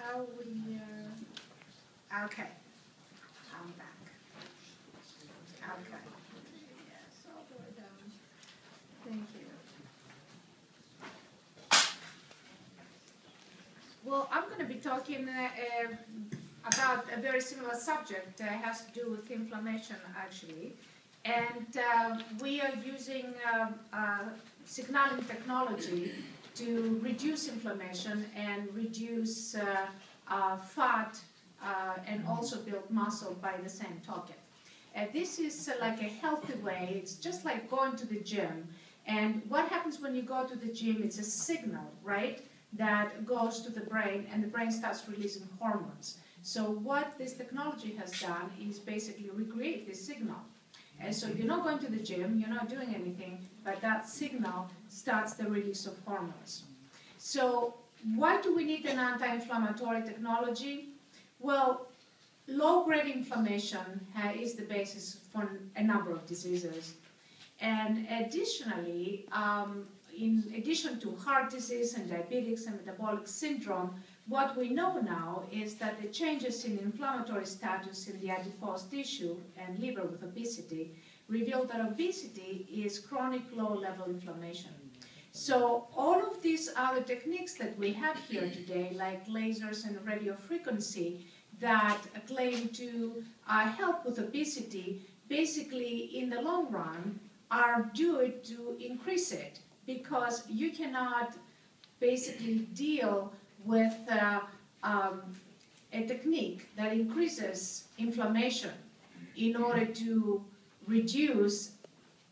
how we, okay, I'm back. Okay. Yes, all the way down. Thank you. Well, I'm going to be talking about a very similar subject. It has to do with inflammation, actually. And we are using signaling technology to reduce inflammation and reduce fat and also build muscle by the same token. This is like a healthy way. It's just like going to the gym. And what happens when you go to the gym? It's a signal, right, that goes to the brain, and the brain starts releasing hormones. So what this technology has done is basically recreate this signal. And so you're not going to the gym, you're not doing anything, but that signal starts the release of hormones. So why do we need an anti-inflammatory technology? Well, low-grade inflammation is the basis for a number of diseases. And additionally, in addition to heart disease and diabetics and metabolic syndrome, what we know now is that the changes in inflammatory status in the adipose tissue and liver with obesity reveal that obesity is chronic low-level inflammation. So all of these other techniques that we have here today, like lasers and radiofrequency, that claim to help with obesity, basically in the long run are due to increase it, because you cannot basically deal with a technique that increases inflammation in order to reduce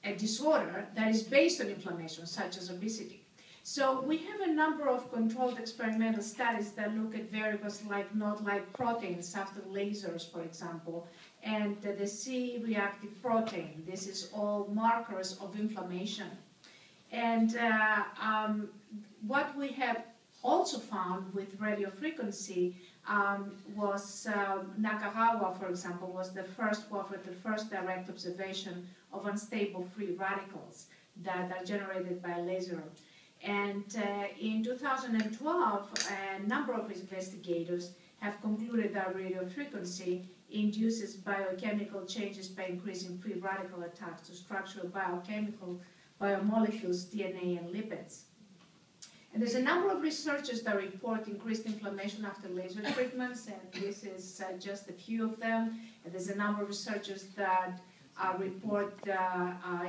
a disorder that is based on inflammation, such as obesity. So we have a number of controlled experimental studies that look at variables like not-like proteins after lasers, for example, and the C-reactive protein. This is all markers of inflammation. And what we have also found with radiofrequency was Nakagawa, for example, was the first who offered the first direct observation of unstable free radicals that are generated by laser. And in 2012, a number of investigators have concluded that radiofrequency induces biochemical changes by increasing free radical attacks to structural biochemical biomolecules, DNA, and lipids. And there's a number of researchers that report increased inflammation after laser treatments, and this is just a few of them. And there's a number of researchers that report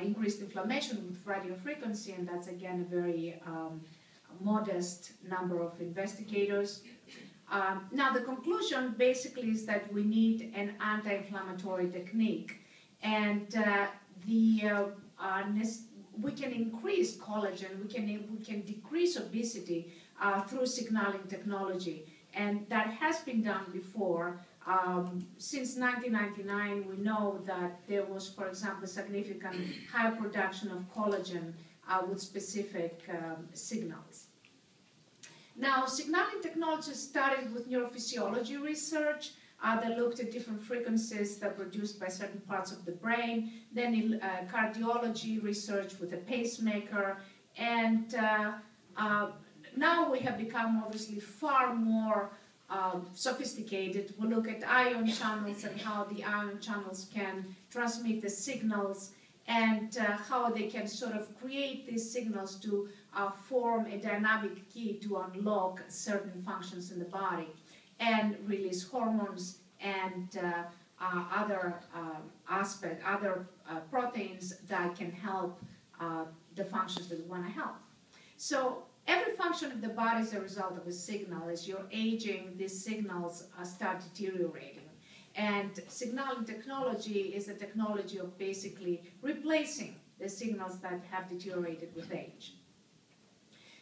increased inflammation with radiofrequency, and that's again a very modest number of investigators. Now the conclusion basically is that we need an anti-inflammatory technique, and we can increase collagen, we can decrease obesity through signaling technology, and that has been done before. Since 1999, we know that there was, for example, significant high production of collagen with specific signals. Now, signaling technology started with neurophysiology research that looked at different frequencies that are produced by certain parts of the brain, then in cardiology research with a pacemaker, and now we have become obviously far more sophisticated. We look at ion channels and how the ion channels can transmit the signals, and how they can sort of create these signals to form a dynamic key to unlock certain functions in the body and release hormones and other proteins that can help the functions that we want to help. So every function of the body is a result of a signal. As you're aging, these signals start deteriorating. And signaling technology is a technology of basically replacing the signals that have deteriorated with age.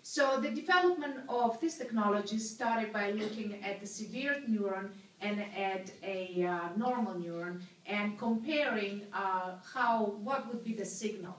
So the development of this technology started by looking at the severe neuron and at a normal neuron and comparing what would be the signal.